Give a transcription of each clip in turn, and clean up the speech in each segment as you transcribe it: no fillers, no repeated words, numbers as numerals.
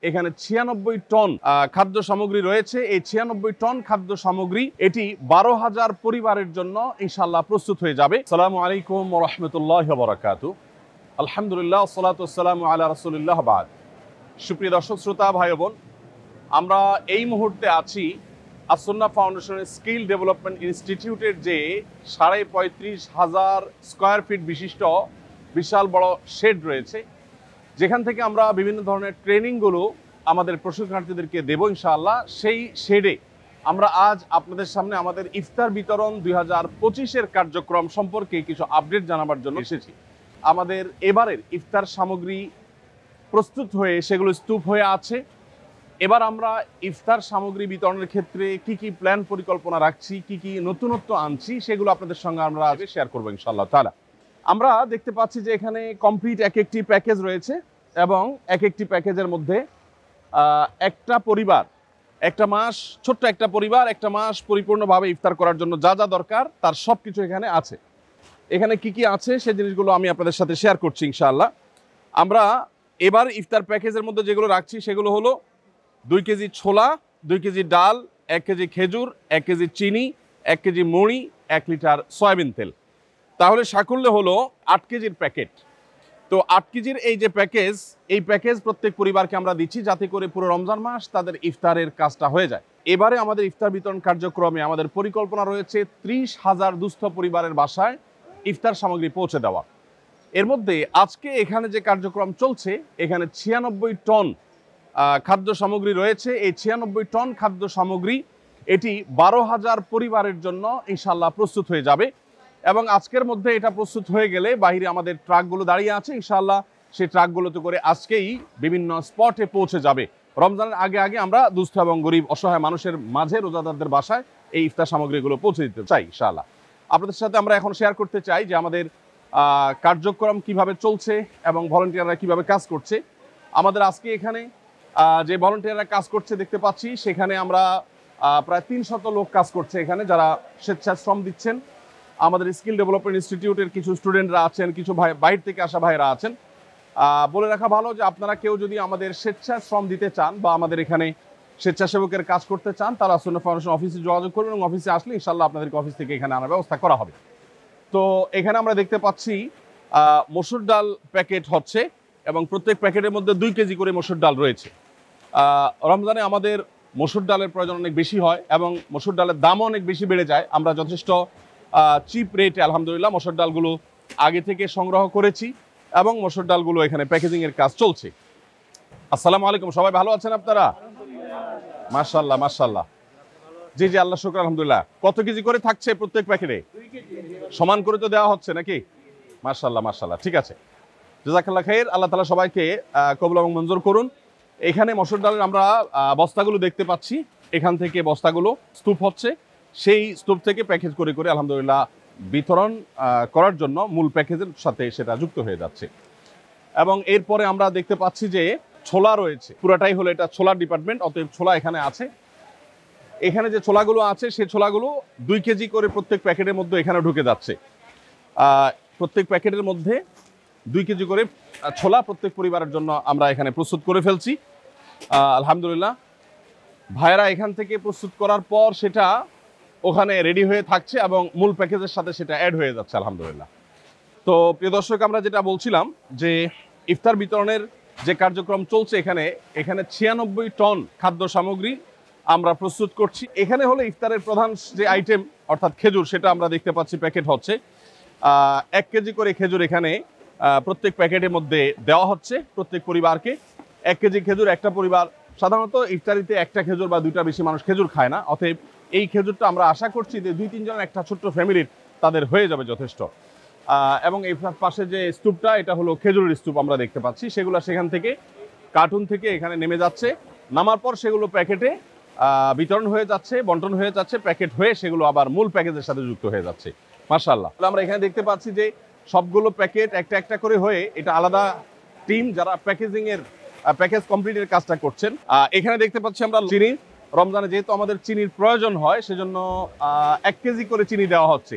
এখানে 96 টন খাদ্য সামগ্রী রয়েছে। এই 96 টন খাদ্য সামগ্রী এটি 12,000 পরিবারের জন্য ইনশাআল্লাহ প্রস্তুত হয়ে যাবে। আসসালামু আলাইকুম ওয়া রাহমাতুল্লাহি ওয়া বারাকাতুহু। আলহামদুলিল্লাহ, সালাতু ওয়াসসালামু আলা রাসূলিল্লাহ, বাদ। সুপ্রিয় দর্শক শ্রোতা ভাই বোন, আমরা এই মুহূর্তে আছি আসন্না ফাউন্ডেশনের স্কিল ডেভেলপমেন্ট ইনস্টিটিউটের যে 35,500 স্কয়ার ফিট বিশিষ্ট বিশাল বড় শেড রয়েছে, যেখান থেকে আমরা বিভিন্ন ধরনের ট্রেনিংগুলো আমাদের প্রশিক্ষণার্থীদেরকে দেব ইনশাআল্লাহ। সেই শেডে আমরা আজ আপনাদের সামনে আমাদের ইফতার বিতরণ 2025-এর কার্যক্রম সম্পর্কে কিছু আপডেট জানাবার জন্য এসেছি। আমাদের এবারের ইফতার সামগ্রী প্রস্তুত হয়ে সেগুলো স্তূপ হয়ে আছে। এবার আমরা ইফতার সামগ্রী বিতরণের ক্ষেত্রে কি কি প্ল্যান পরিকল্পনা রাখছি, কি কি নতুনত্ব আনছি, সেগুলো আপনাদের সঙ্গে আমরা আগে শেয়ার করবো ইনশাআল্লাহ তাআলা। আমরা দেখতে পাচ্ছি যে এখানে কমপ্লিট এক একটি প্যাকেজ রয়েছে এবং এক একটি প্যাকেজের মধ্যে একটা পরিবার, একটা মাস, ছোট্ট একটা পরিবার একটা মাস পরিপূর্ণভাবে ইফতার করার জন্য যা যা দরকার তার সব কিছু এখানে আছে। এখানে কি কি আছে সে জিনিসগুলো আমি আপনাদের সাথে শেয়ার করছি ইনশাআল্লাহ। আমরা এবার ইফতার প্যাকেজের মধ্যে যেগুলো রাখছি সেগুলো হলো 2 কেজি ছোলা, 2 কেজি ডাল, 1 কেজি খেজুর, 1 কেজি চিনি, 1 কেজি মুড়ি, 1 লিটার সয়াবিন তেল। তাহলে সাকুল্যে হলো 8 কেজির প্যাকেট। তো 8 কেজির এই যে প্যাকেজ, এই প্যাকেজ প্রত্যেক পরিবারকে আমরা দিচ্ছি যাতে করে পুরো রমজান মাস তাদের ইফতারের কাজটা হয়ে যায়। এবারে আমাদের ইফতার বিতরণ কার্যক্রমে আমাদের পরিকল্পনা রয়েছে 30,000 দুস্থ পরিবারের বাসায় ইফতার সামগ্রী পৌঁছে দেওয়া। এর মধ্যে আজকে এখানে যে কার্যক্রম চলছে, এখানে 96 টন খাদ্য সামগ্রী রয়েছে। এই 96 টন খাদ্য সামগ্রী এটি 12,000 পরিবারের জন্য ইনশাআল্লাহ প্রস্তুত হয়ে যাবে এবং আজকের মধ্যে এটা প্রস্তুত হয়ে গেলে বাইরে আমাদের ট্রাকগুলো দাঁড়িয়ে আছে ইনশাআল্লাহ, সেই ট্রাকগুলোতে করে আজকেই বিভিন্ন স্পটে পৌঁছে যাবে। রমজানের আগে আগে আমরা দুস্থ এবং গরিব অসহায় মানুষের মাঝে, রোজাদারদের বাসায় এই ইফতার সামগ্রীগুলো পৌঁছে দিতে চাই ইনশাআল্লাহ। আপনাদের সাথে আমরা এখন শেয়ার করতে চাই যে আমাদের কার্যক্রম কিভাবে চলছে এবং ভলান্টিয়াররা কিভাবে কাজ করছে। আমাদের আজকে এখানে যে ভলান্টিয়াররা কাজ করছে দেখতে পাচ্ছি, সেখানে আমরা প্রায় 300 লোক কাজ করছে এখানে, যারা স্বেচ্ছায় শ্রম দিচ্ছেন। আমাদের স্কিল ডেভেলপমেন্ট ইনস্টিটিউটের কিছু স্টুডেন্টরা আছেন, কিছু বাইরে থেকে আসা ভাইরা আছেন। বলে রাখা ভালো যে আপনারা কেউ যদি আমাদের স্বেচ্ছায় শ্রম দিতে চান বা আমাদের এখানে স্বেচ্ছাসেবকের কাজ করতে চান, তারা আসন্না ফাউন্ডেশন অফিসে যোগাযোগ করবেন এবং অফিসে আসলে ইনশাআল্লাহ আপনাদেরকে অফিস থেকে এখানে আনার ব্যবস্থা করা হবে। তো এখানে আমরা দেখতে পাচ্ছি মসুর ডাল প্যাকেট হচ্ছে এবং প্রত্যেক প্যাকেটের মধ্যে 2 কেজি করে মসুর ডাল রয়েছে। রমজানে আমাদের মসুর ডালের প্রয়োজন অনেক বেশি হয় এবং মসুর ডালের দামও অনেক বেশি বেড়ে যায়। আমরা যথেষ্ট চিপ রেটে আলহামদুলিল্লাহ মসুর ডালগুলো আগে থেকে সংগ্রহ করেছি এবং মসুর ডালগুলো এখানে প্যাকেজিংয়ের কাজ চলছে। আসসালামু আলাইকুম, সবাই ভালো আছেন আপনারা? মাশাআল্লাহ মাশাআল্লাহ। জি জি, আল্লাহ শুকর, আলহামদুলিল্লাহ। কত কেজি করে থাকছে প্রত্যেক প্যাকেটে? 2 কেজি। সমান করে তো দেওয়া হচ্ছে নাকি? মাশাআল্লাহ মাশাআল্লাহ, ঠিক আছে। জাযাকাল্লাহ খাইর। আল্লাহ তাআলা সবাইকে কবুল এবং মঞ্জুর করুন। এখানে মসুর ডালের আমরা বস্তাগুলো দেখতে পাচ্ছি, এখান থেকে বস্তাগুলো স্তূপ হচ্ছে, সেই স্তূপ থেকে প্যাকেজ করে করে আলহামদুলিল্লাহ বিতরণ করার জন্য মূল প্যাকেজের সাথে সেটা যুক্ত হয়ে যাচ্ছে। এবং এরপরে আমরা দেখতে পাচ্ছি যে ছোলা রয়েছে, পুরাটাই হলো এটা ছোলার ডিপার্টমেন্ট, অতএব ছোলা এখানে আছে। এখানে যে ছোলাগুলো আছে সেই ছোলাগুলো 2 কেজি করে প্রত্যেক প্যাকেটের মধ্যে এখানে ঢুকে যাচ্ছে। প্রত্যেক প্যাকেটের মধ্যে 2 কেজি করে ছোলা প্রত্যেক পরিবারের জন্য আমরা এখানে প্রস্তুত করে ফেলছি আলহামদুলিল্লাহ। ভাইয়েরা এখান থেকে প্রস্তুত করার পর সেটা ওখানে রেডি হয়ে থাকছে এবং মূল প্যাকেজের সাথে সেটা অ্যাড হয়ে যাচ্ছে আলহামদুলিল্লাহ। তো প্রিয় দর্শক, আমরা যেটা বলছিলাম যে ইফতার বিতরণের যে কার্যক্রম চলছে, এখানে 96 টন খাদ্য সামগ্রী আমরা প্রস্তুত করছি। এখানে হলো ইফতারের প্রধান যে আইটেম অর্থাৎ খেজুর, সেটা আমরা দেখতে পাচ্ছি প্যাকেট হচ্ছে। 1 কেজি করে খেজুর এখানে প্রত্যেক প্যাকেটের মধ্যে দেওয়া হচ্ছে প্রত্যেক পরিবারকে। 1 কেজি খেজুর, একটা পরিবার সাধারণত ইফতারিতে একটা খেজুর বা 2টা বেশি মানুষ খেজুর খায় না, অতএব এই খেজুরটা আমরা আশা করছি যে 2-3 জন একটা ছোট্ট ফ্যামিলির তাদের হয়ে যাবে যথেষ্ট। এবং এই পাশে যে স্তূপটা, এটা হলো খেজুরের স্তূপ আমরা দেখতে পাচ্ছি, সেগুলো সেখান থেকে কার্টুন থেকে এখানে নেমে যাচ্ছে। নামার পর সেগুলো প্যাকেটে বিতরণ হয়ে যাচ্ছে, বন্টন হয়ে যাচ্ছে, প্যাকেট হয়ে সেগুলো আবার মূল প্যাকেজের সাথে যুক্ত হয়ে যাচ্ছে মাশাআল্লাহ। আমরা এখানে দেখতে পাচ্ছি যে সবগুলো প্যাকেট একটা একটা করে হয়ে, এটা আলাদা টিম যারা প্যাকেজিংয়ের প্যাকেজ কমপ্লিটের কাজটা করছেন। এখানে দেখতে পাচ্ছি আমরা চিনি, রমজানে যেহেতু আমাদের চিনির প্রয়োজন হয় সেজন্য 1 কেজি করে চিনি দেওয়া হচ্ছে।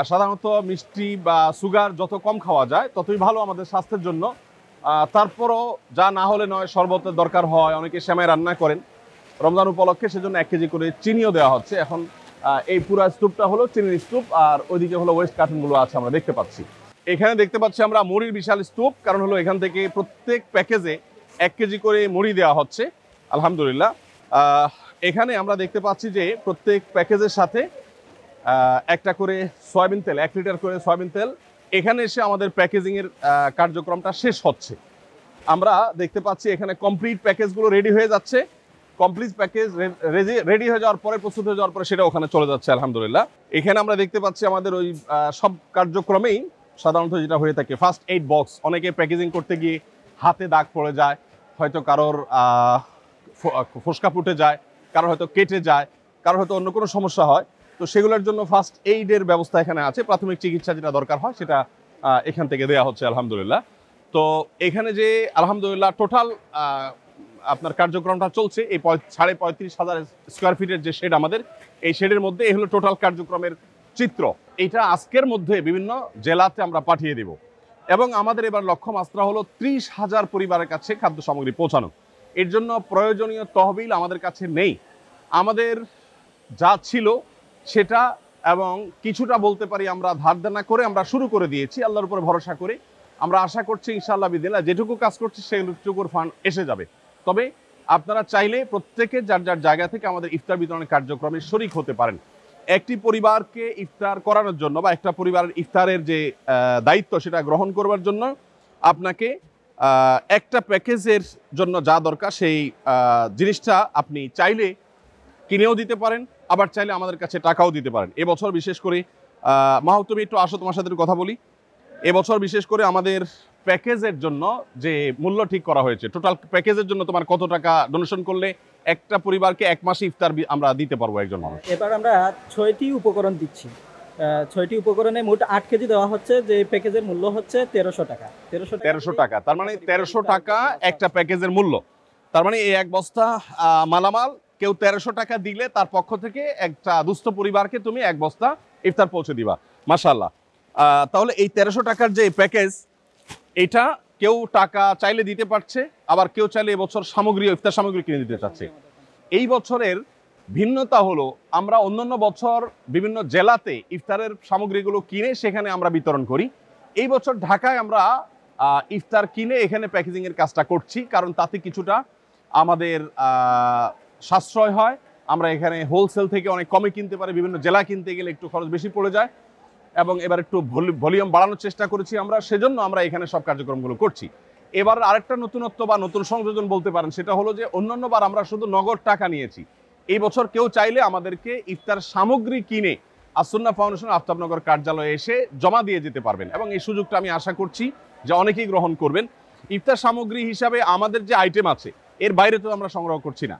সাধারণত মিষ্টি বা সুগার যত কম খাওয়া যায় ততই ভালো আমাদের স্বাস্থ্যের জন্য। তারপরও যা না হলে নয়, শরবতের দরকার হয়, অনেকে সেমাই রান্না করেন রমজান উপলক্ষে, সেজন্য 1 কেজি করে চিনিও দেওয়া হচ্ছে। এখন এই পুরো স্তূপটা হলো চিনির স্তূপ, আর ওইদিকে হলো ওয়েস্ট কার্টুনগুলো আছে আমরা দেখতে পাচ্ছি। এখানে দেখতে পাচ্ছি আমরা মুড়ির বিশাল স্তূপ, কারণ হলো এখান থেকে প্রত্যেক প্যাকেজে 1 কেজি করে মুড়ি দেওয়া হচ্ছে আলহামদুলিল্লাহ। এখানে আমরা দেখতে পাচ্ছি যে প্রত্যেক প্যাকেজের সাথে একটা করে সয়াবিন তেল, 1 লিটার করে সয়াবিন তেল এখানে এসে আমাদের প্যাকেজিংয়ের কার্যক্রমটা শেষ হচ্ছে। আমরা দেখতে পাচ্ছি এখানে কমপ্লিট প্যাকেজগুলো রেডি হয়ে যাচ্ছে। কমপ্লিট প্যাকেজ রেডি হয়ে যাওয়ার পরে, প্রস্তুত হয়ে যাওয়ার পরে সেটা ওখানে চলে যাচ্ছে আলহামদুলিল্লাহ। এখানে আমরা দেখতে পাচ্ছি আমাদের ওই সব কার্যক্রমেই সাধারণত যেটা হয়ে থাকে, ফার্স্ট এইড বক্স। অনেকে প্যাকেজিং করতে গিয়ে হাতে দাগ পড়ে যায়, হয়তো কারোর ফোসকা ফুটে যায়, কারোর হয়তো কেটে যায়, কারোর হয়তো অন্য কোনো সমস্যা হয়। তো সেগুলোর জন্য ফার্স্ট এইডের ব্যবস্থা এখানে আছে। প্রাথমিক চিকিৎসা যেটা দরকার হয় সেটা এখান থেকে দেওয়া হচ্ছে আলহামদুলিল্লাহ। তো এখানে যে আলহামদুলিল্লাহ টোটাল আপনার কার্যক্রমটা চলছে, এই 35,500 স্কোয়ার ফিটের যে শেড আমাদের, এই শেডের মধ্যে এই হলো টোটাল কার্যক্রমের চিত্র। এটা আজকের মধ্যে বিভিন্ন জেলাতে আমরা পাঠিয়ে দেব, এবং আমাদের এবার লক্ষ্য মাত্রা হলো 30,000 পরিবারের কাছে খাদ্য সামগ্রী পৌঁছানো। এর জন্য প্রয়োজনীয় তহবিল আমাদের কাছে নেই। আমাদের যা ছিল সেটা, এবং কিছুটা বলতে পারি আমরা ধার দেনা করে আমরা শুরু করে দিয়েছি আল্লাহর উপরে ভরসা করে। আমরা আশা করছি ইনশাআল্লাহ বিদিল্লাহ যেটুকু কাজ করছি সেইটুকুর ফান্ড এসে যাবে। তবে আপনারা চাইলে প্রত্যেকে যার যার জায়গা থেকে আমাদের ইফতার বিতরণের কার্যক্রমে শরিক হতে পারেন। একটি পরিবারকে ইফতার করানোর জন্য বা একটা পরিবারের ইফতারের যে দায়িত্ব সেটা গ্রহণ করবার জন্য আপনাকে একটা প্যাকেজের জন্য যা দরকার সেই জিনিসটা আপনি চাইলে কিনেও দিতে পারেন, আবার চাইলে আমাদের কাছে টাকাও দিতে পারেন। এবছর বিশেষ করে মাহবুব, তুমি একটু আসো, তোমার সাথে কথা বলি। এবছর বিশেষ করে আমাদের প্যাকেজের জন্য যে মূল্য ঠিক করা হয়েছে, টোটাল প্যাকেজের জন্য তোমার কত টাকা ডোনেশন করলে একটা পরিবারকে 1 মাসে ইফতার আমরা দিতে পারবো একজন মানুষ? এবার আমরা 6টি উপকরণ দিচ্ছি। 6টি উপকরণে মোট 8 কেজি দেওয়া হচ্ছে, যে প্যাকেজের মূল্য হচ্ছে 1300 টাকা। 1300 টাকা, তার মানে 1300 টাকা একটা প্যাকেজের মূল্য। তার মানে এই 1 বস্তা মালামাল কেউ 1300 টাকা দিলে তার পক্ষ থেকে একটা দুস্থ পরিবারকে তুমি 1 বস্তা ইফতার পৌঁছে দিবা। মাশাআল্লাহ। তাহলে এই 1300 টাকার যে প্যাকেজ, এটা কেউ টাকা চাইলে দিতে পারছে, আবার কেউ চাইলে এবছর সামগ্রী, ইফতার সামগ্রী কিনে দিতে চাচ্ছে। এই বছরের ভিন্নতা হলো আমরা অন্যান্য বছর বিভিন্ন জেলাতে ইফতারের সামগ্রীগুলো কিনে সেখানে আমরা বিতরণ করি। এই বছর ঢাকায় আমরা ইফতার কিনে এখানে প্যাকেজিংয়ের কাজটা করছি, কারণ তাতে কিছুটা আমাদের সাশ্রয় হয়। আমরা এখানে হোলসেল থেকে অনেক কমে কিনতে পারি, বিভিন্ন জেলা কিনতে গেলে একটু খরচ বেশি পড়ে যায়, এবং এবার একটু ভলিউম বাড়ানোর চেষ্টা করেছি আমরা, সেজন্য আমরা এখানে সব কার্যক্রমগুলো করছি। এবার আরেকটা নতুনত্ব বা নতুন সংযোজন বলতে পারেন, সেটা হলো যে অন্যান্যবার আমরা শুধু নগদ টাকা নিয়েছি। এই বছর কেউ চাইলে আমাদেরকে ইফতার সামগ্রী কিনে আসুন্নাহ ফাউন্ডেশন আফতাবনগর কার্যালয়ে এসে জমা দিয়ে যেতে পারবেন, এবং এই সুযোগটা আমি আশা করছি যে অনেকেই গ্রহণ করবেন। ইফতার সামগ্রী হিসাবে আমাদের যে আইটেম আছে এর বাইরে তো আমরা সংগ্রহ করছি না,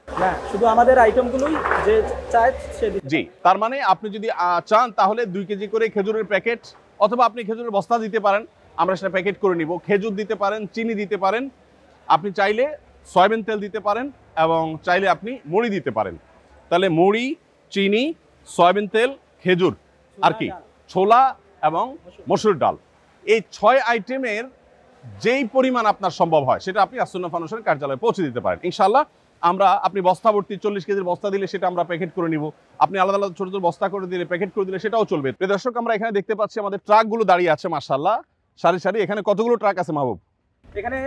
শুধু আমাদের আইটেমগুলোই যে চায় সে দিতে। জি, তার মানে আপনি যদি চান তাহলে 2 কেজি করে খেজুরের প্যাকেট, অথবা আপনি খেজুরের বস্তা দিতে পারেন, আমরা সেটা প্যাকেট করে নিব। খেজুর দিতে পারেন, চিনি দিতে পারেন, আপনি চাইলে সয়াবিন তেল দিতে পারেন, এবং চাইলে আপনি মুড়ি দিতে পারেন। তাহলে মুড়ি, চিনি, সয়াবিন তেল, খেজুর, আর কি ছোলা এবং মসুর ডাল, এই 6 আইটেমের যেই পরিমাণ আপনার সম্ভব হয় সেটা আপনি আসুন্নাহ ফাউন্ডেশনের কার্যালয়ে পৌঁছে দিতে পারেন ইনশাআল্লাহ। আমরা আপনি বস্তা ভর্তি 40 কেজির বস্তা দিলে সেটা আমরা প্যাকেট করে নিব, আপনি আলাদা আলাদা ছোট ছোট বস্তা করে দিলে, প্যাকেট করে দিলে সেটাও চলবে। প্রিয় দর্শক, আমরা এখানে দেখতে পাচ্ছি আমাদের ট্রাকগুলো দাঁড়িয়ে আছে মাশাআল্লাহ, সারি সারি। এখানে কতগুলো ট্রাক আছে মাহবুব? এখানে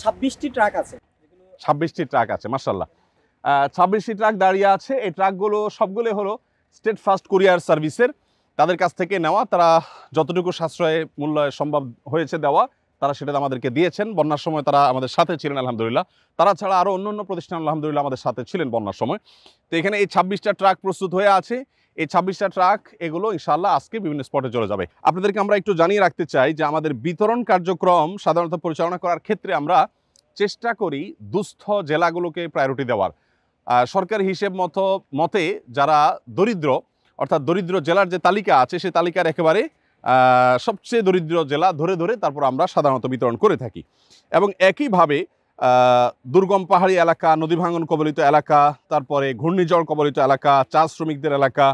26টি ট্রাক আছে। 26টি ট্রাক আছে মাশাআল্লাহ। 26টি ট্রাক দাঁড়িয়ে আছে। এই ট্রাকগুলো সবগুলো হলো স্টেট ফাস্ট কুরিয়ার সার্ভিসের, তাদের কাছ থেকে নেওয়া। তারা যতটুকু সাশ্রয় মূল্য সম্ভব হয়েছে দেওয়া, তারা সেটা আমাদেরকে দিয়েছেন। বন্যার সময় তারা আমাদের সাথে ছিলেন আলহামদুলিল্লাহ। তারা ছাড়া আরও অন্য প্রতিষ্ঠান আলহামদুলিল্লাহ আমাদের সাথে ছিলেন বন্যার সময়। তো এখানে এই 26টা ট্রাক প্রস্তুত হয়ে আছে। এই 26টা ট্রাক এগুলো ইনশাআল্লাহ আজকে বিভিন্ন স্পটে চলে যাবে। আপনাদেরকে আমরা একটু জানিয়ে রাখতে চাই যে আমাদের বিতরণ কার্যক্রম সাধারণত পরিচালনা করার ক্ষেত্রে আমরা চেষ্টা করি দুস্থ জেলাগুলোকে প্রায়োরিটি দেওয়ার। সরকারি হিসেব মতে যারা দরিদ্র, অর্থাৎ দরিদ্র জেলার যে তালিকা আছে সেই তালিকার একেবারে সবচেয়ে দরিদ্র জেলা ধরে ধরে তারপর আমরা সাধারণত বিতরণ করে থাকি। এবং একইভাবে দুর্গম পাহাড়ি এলাকা, নদী ভাঙন কবলিত এলাকা, তারপরে ঘূর্ণিঝড় কবলিত এলাকা, চা শ্রমিকদের এলাকা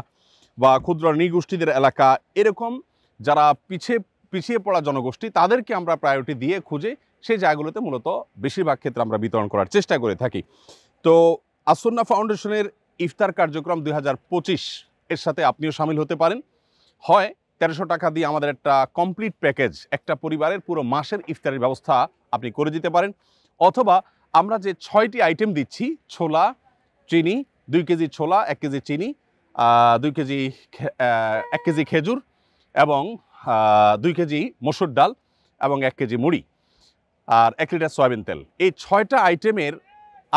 বা ক্ষুদ্র নৃগোষ্ঠীদের এলাকা, এরকম যারা পিছিয়ে পড়া জনগোষ্ঠী, তাদেরকে আমরা প্রায়োরিটি দিয়ে খুঁজে সেই জায়গাগুলোতে মূলত বেশিরভাগ ক্ষেত্রে আমরা বিতরণ করার চেষ্টা করে থাকি। তো আসুন্না ফাউন্ডেশনের ইফতার কার্যক্রম 2025 এর সাথে আপনিও শামিল হতে পারেন। হয় 1300 টাকা দিয়ে আমাদের একটা কমপ্লিট প্যাকেজ, একটা পরিবারের পুরো মাসের ইফতারের ব্যবস্থা আপনি করে দিতে পারেন, অথবা আমরা যে 6টি আইটেম দিচ্ছি, ছোলা, চিনি, 2 কেজি ছোলা, 1 কেজি চিনি, 2 কেজি 1 কেজি খেজুর এবং 2 কেজি মসুর ডাল এবং 1 কেজি মুড়ি আর 1 লিটার সয়াবিন তেল, এই 6টা আইটেমের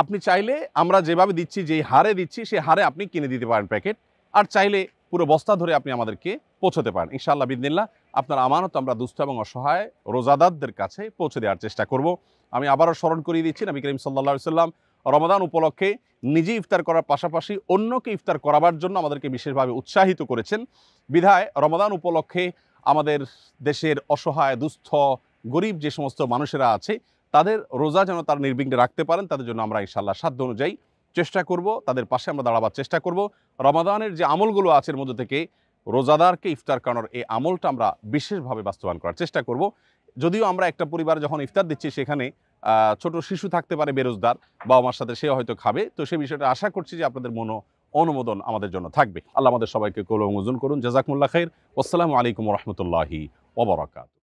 আপনি চাইলে আমরা যেভাবে দিচ্ছি, যেই হারে দিচ্ছি সেই হারে আপনি কিনে দিতে পারেন প্যাকেট, আর চাইলে পুরো বস্তা ধরে আপনি আমাদেরকে পৌঁছতে পারেন। ইনশাআল্লাহ বিদিনিল্লাহ আপনার আমানত আমরা দুস্থ এবং অসহায় রোজাদারদের কাছে পৌঁছে দেওয়ার চেষ্টা করব। আমি আবারও স্মরণ করিয়ে দিচ্ছি, নবী করিম সাল্লাল্লাহু আলাইহি সাল্লাম রমাদান উপলক্ষে নিজে ইফতার করার পাশাপাশি অন্যকে ইফতার করাবার জন্য আমাদেরকে বিশেষভাবে উৎসাহিত করেছেন। বিধায় রমাদান উপলক্ষে আমাদের দেশের অসহায়, দুস্থ, গরিব যে সমস্ত মানুষেরা আছে তাদের রোজা যেন তারা নির্বিঘ্নে রাখতে পারেন, তাদের জন্য আমরা ইনশাআল্লাহ সাধ্য অনুযায়ী চেষ্টা করব, তাদের পাশে আমরা দাঁড়াবার চেষ্টা করব। রমাদানের যে আমলগুলো আছে এর মধ্যে থেকে রোজাদারকে ইফতার করানোর এই আমলটা আমরা বিশেষভাবে বাস্তবায়ন করার চেষ্টা করব। যদিও আমরা একটা পরিবার যখন ইফতার দিচ্ছি সেখানে ছোট শিশু থাকতে পারে বেরোজগার, বাবা মার সাথে সে হয়তো খাবে, তো সেই বিষয়টা আশা করছি যে আপনাদের অনুমোদন আমাদের জন্য থাকবে। আল্লাহ আমাদের সবাইকে কবুল ও মঞ্জুর করুন। জাযাকুমুল্লাহ খাইর। আসসালামু আলাইকুম ওয়া রাহমাতুল্লাহি ওয়া বারাকাতুহু।